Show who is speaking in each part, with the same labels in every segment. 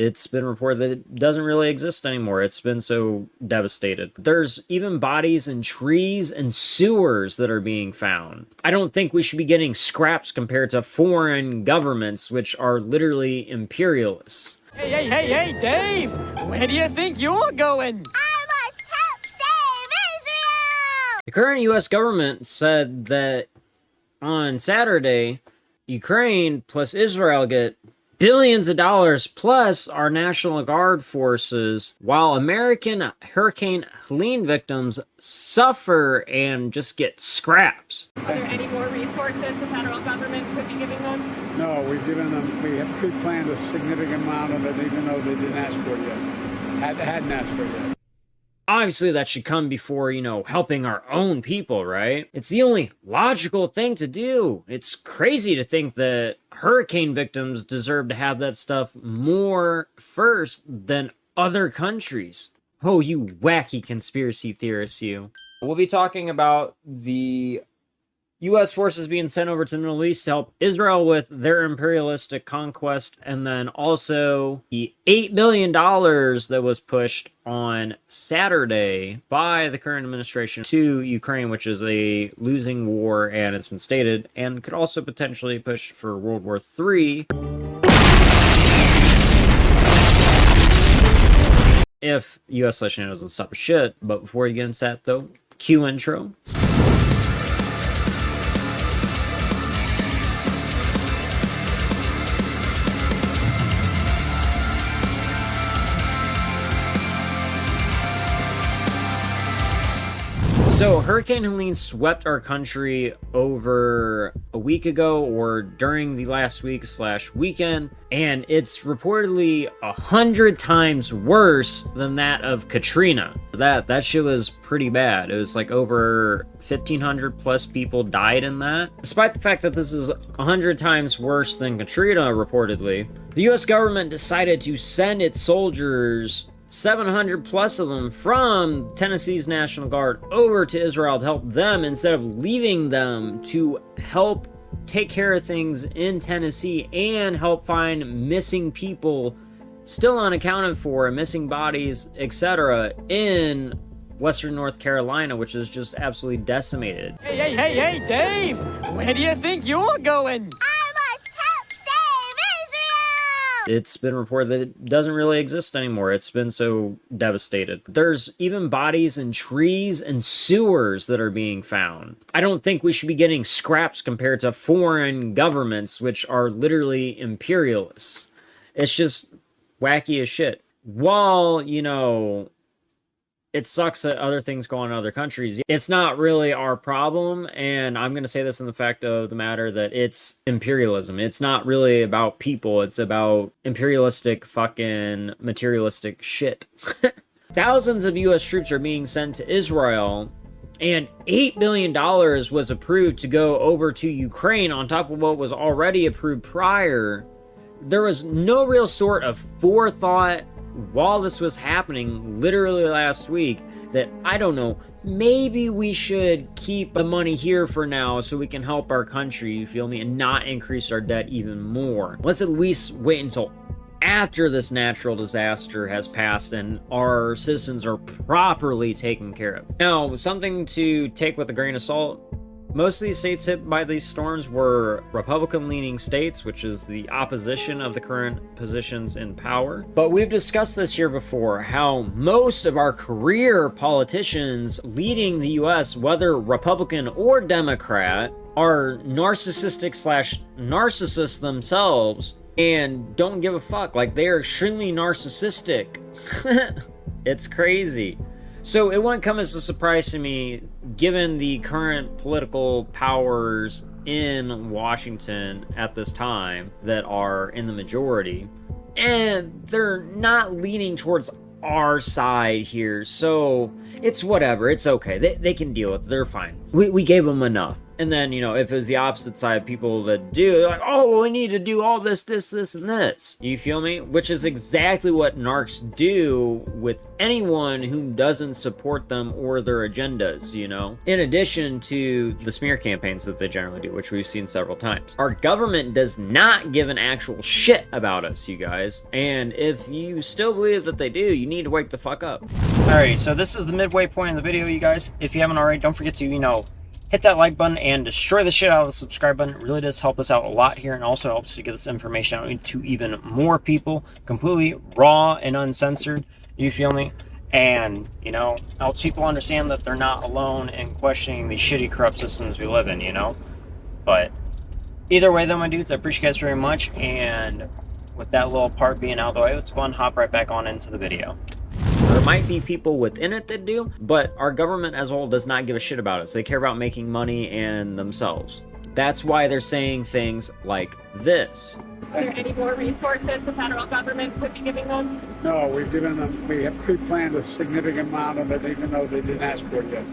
Speaker 1: It's been reported that it doesn't really exist anymore. It's been so devastated. There's even bodies in trees and sewers that are being found. I don't think we should be getting scraps compared to foreign governments, which are literally imperialists.
Speaker 2: Hey, Dave! Where do you think you're going?
Speaker 3: I must help save Israel!
Speaker 1: The current US government said that on Saturday, Ukraine plus Israel get billions of dollars plus our National Guard forces, while American Hurricane Helene victims suffer and just get scraps.
Speaker 4: Are there any more resources the federal government could be giving them?
Speaker 5: No, we have pre-planned a significant amount of it, even though they didn't ask for it yet. Hadn't asked for it yet.
Speaker 1: Obviously, that should come before, helping our own people, right? It's the only logical thing to do. It's crazy to think that hurricane victims deserve to have that stuff more first than other countries. Oh, you wacky conspiracy theorists, you. We'll be talking about the U.S. forces being sent over to the Middle East to help Israel with their imperialistic conquest, and then also the $8 billion that was pushed on Saturday by the current administration to Ukraine, which is a losing war, and it's been stated, and could also potentially push for World War III. If U.S./NATO doesn't stop a shit. But before you get into that, though, cue intro. So, Hurricane Helene swept our country over a week ago, or during the last week/weekend, and it's reportedly 100 times worse than that of Katrina. That shit was pretty bad. It was like over 1,500 plus people died in that. Despite the fact that this is 100 times worse than Katrina, reportedly, the US government decided to send its soldiers, 700 plus of them, from Tennessee's National Guard over to Israel to help them, instead of leaving them to help take care of things in Tennessee and help find missing people still unaccounted for, missing bodies, etc. in Western North Carolina, which is just absolutely decimated.
Speaker 2: Hey, Dave! Where do you think you're going?
Speaker 1: It's been reported that it doesn't really exist anymore. It's been so devastated. There's even bodies in trees and sewers that are being found. I don't think we should be getting scraps compared to foreign governments, which are literally imperialists. It's just wacky as shit. While, it sucks that other things go on in other countries, it's not really our problem, and I'm going to say this in the fact of the matter that it's imperialism. It's not really about people, it's about imperialistic fucking materialistic shit. Thousands of US troops are being sent to Israel, and $8 billion was approved to go over to Ukraine on top of what was already approved prior. There was no real sort of forethought while this was happening literally last week that, I don't know, maybe we should keep the money here for now so we can help our country, you feel me, and not increase our debt even more. Let's at least wait until after this natural disaster has passed and our citizens are properly taken care of. Now, something to take with a grain of salt: most of these states hit by these storms were Republican-leaning states, which is the opposition of the current positions in power. But we've discussed this here before, how most of our career politicians leading the US, whether Republican or Democrat, are narcissists themselves and don't give a fuck. Like, they are extremely narcissistic. It's crazy. So it wouldn't come as a surprise to me, given the current political powers in Washington at this time that are in the majority, and they're not leaning towards our side here, so it's whatever, it's okay. They can deal with it, they're fine. We gave them enough. And then, you know, if it's the opposite side, people that do, they're like, oh, well, we need to do all this, this, this, and this. You feel me? Which is exactly what narcs do with anyone who doesn't support them or their agendas, you know? In addition to the smear campaigns that they generally do, which we've seen several times. Our government does not give an actual shit about us, you guys. And if you still believe that they do, you need to wake the fuck up. Alright, so this is the midway point of the video, you guys. If you haven't already, don't forget to, you know, hit that like button and destroy the shit out of the subscribe button. It really does help us out a lot here, and also helps to get this information out to even more people, completely raw and uncensored. You feel me? And, you know, helps people understand that they're not alone in questioning these shitty, corrupt systems we live in, you know? But either way, though, my dudes, I appreciate you guys very much. And with that little part being out of the way, let's go and hop right back on into the video. There might be people within it that do, but our government as a whole does not give a shit about us. They care about making money and themselves. That's why they're saying things like this.
Speaker 4: Are there any more resources the federal government could be giving them?
Speaker 5: No, we've given them, we have pre-planned a significant amount of it, even though they didn't ask for it yet.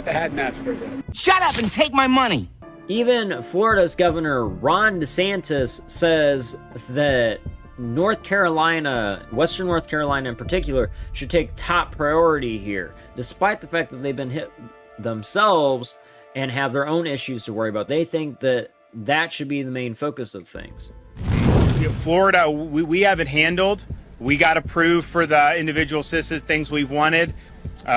Speaker 5: Hadn't asked for it yet.
Speaker 2: Shut up and take my money!
Speaker 1: Even Florida's Governor Ron DeSantis says that North Carolina, Western North Carolina in particular, should take top priority here, despite the fact that they've been hit themselves and have their own issues to worry about. They think that that should be the main focus of things.
Speaker 6: Florida, we have it handled. We got approved for the individual citizens, things we've wanted.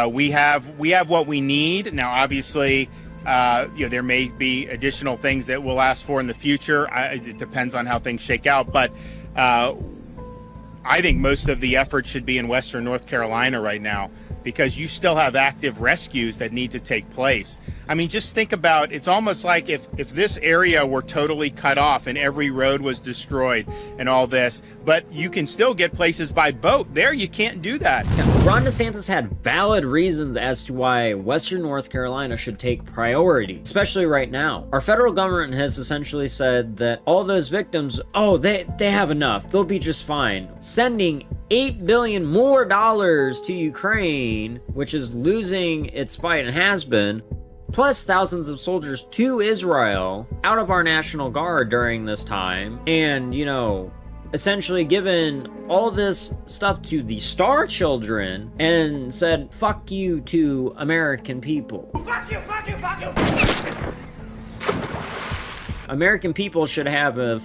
Speaker 6: We have what we need. Now, obviously, you know, there may be additional things that we'll ask for in the future. It depends on how things shake out, but I think most of the effort should be in Western North Carolina right now, because you still have active rescues that need to take place. I mean, just think about, it's almost like if this area were totally cut off and every road was destroyed and all this, but you can still get places by boat. There, you can't do that.
Speaker 1: Ron DeSantis had valid reasons as to why Western North Carolina should take priority, especially right now. Our federal government has essentially said that all those victims, oh, they have enough. They'll be just fine. Sending $8 billion more to Ukraine, which is losing its fight and has been, plus thousands of soldiers to Israel out of our National Guard during this time, and, you know, essentially given all this stuff to the Star Children and said, fuck you to American people.
Speaker 2: Fuck you, fuck you, fuck you!
Speaker 1: American people should have a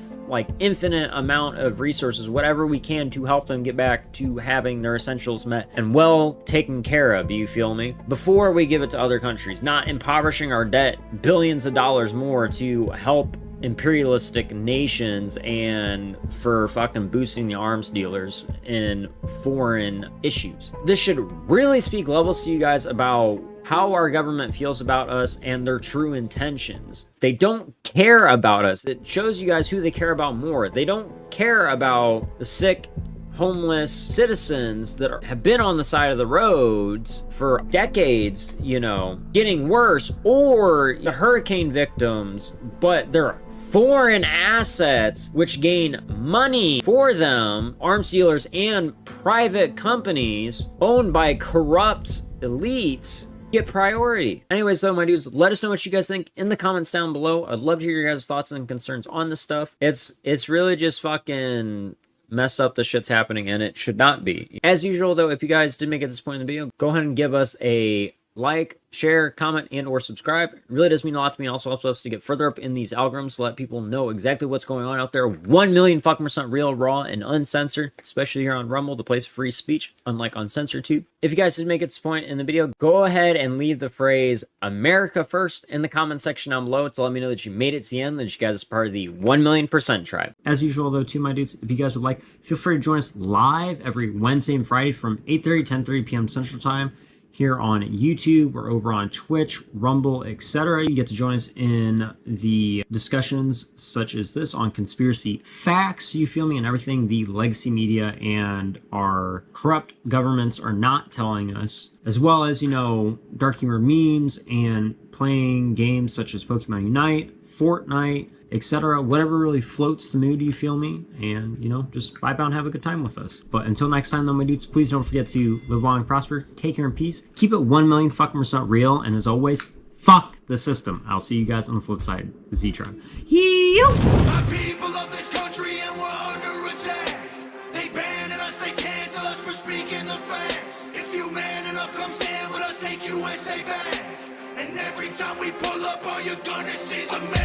Speaker 1: infinite amount of resources, whatever we can, to help them get back to having their essentials met and well taken care of, you feel me? Before we give it to other countries, not impoverishing our debt billions of dollars more to help imperialistic nations and for fucking boosting the arms dealers in foreign issues. This should really speak levels to you guys about how our government feels about us and their true intentions. They don't care about us. It shows you guys who they care about more. They don't care about the sick, homeless citizens that have been on the side of the roads for decades, you know, getting worse, or the hurricane victims, but they're foreign assets which gain money for them, arms dealers and private companies owned by corrupt elites, get priority. Anyways, though, my dudes, let us know what you guys think in the comments down below. I'd love to hear your guys' thoughts and concerns on this stuff. It's really just fucking messed up the shit's happening, and it should not be. As usual, though, if you guys did make it this point in the video, go ahead and give us a like, share, comment, and or subscribe. It really does mean a lot to me. It also helps us to get further up in these algorithms to let people know exactly what's going on out there. 1 million fucking % real, raw, and uncensored, especially here on Rumble, the place of free speech, unlike on CensorTube. If you guys did make it to this point in the video, go ahead and leave the phrase America first in the comment section down below to let me know that you made it to the end, that you guys are part of the 1 million % tribe. As usual, though, too, my dudes, if you guys would like, feel free to join us live every Wednesday and Friday from 8:30 to 10:30 p.m. Central Time. Here on YouTube or over on Twitch, Rumble, etc. You get to join us in the discussions such as this on conspiracy facts, you feel me, and everything the legacy media and our corrupt governments are not telling us, as well as, you know, dark humor memes and playing games such as Pokemon Unite, Fortnite, etc. Whatever really floats the mood, you feel me? And, you know, just vibe out and have a good time with us. But until next time, though, my dudes, please don't forget to live long and prosper, take care and peace, keep it 1 million fucking % real, and as always, Fuck the system. I'll see you guys on the flip side. Zetron. Yee-yoo!
Speaker 7: My people of this country and we're under attack. They banning us, they cancel us for speaking the facts. If you man enough, come stand with us, take USA back. And every time we pull up, all you're gonna see is a man.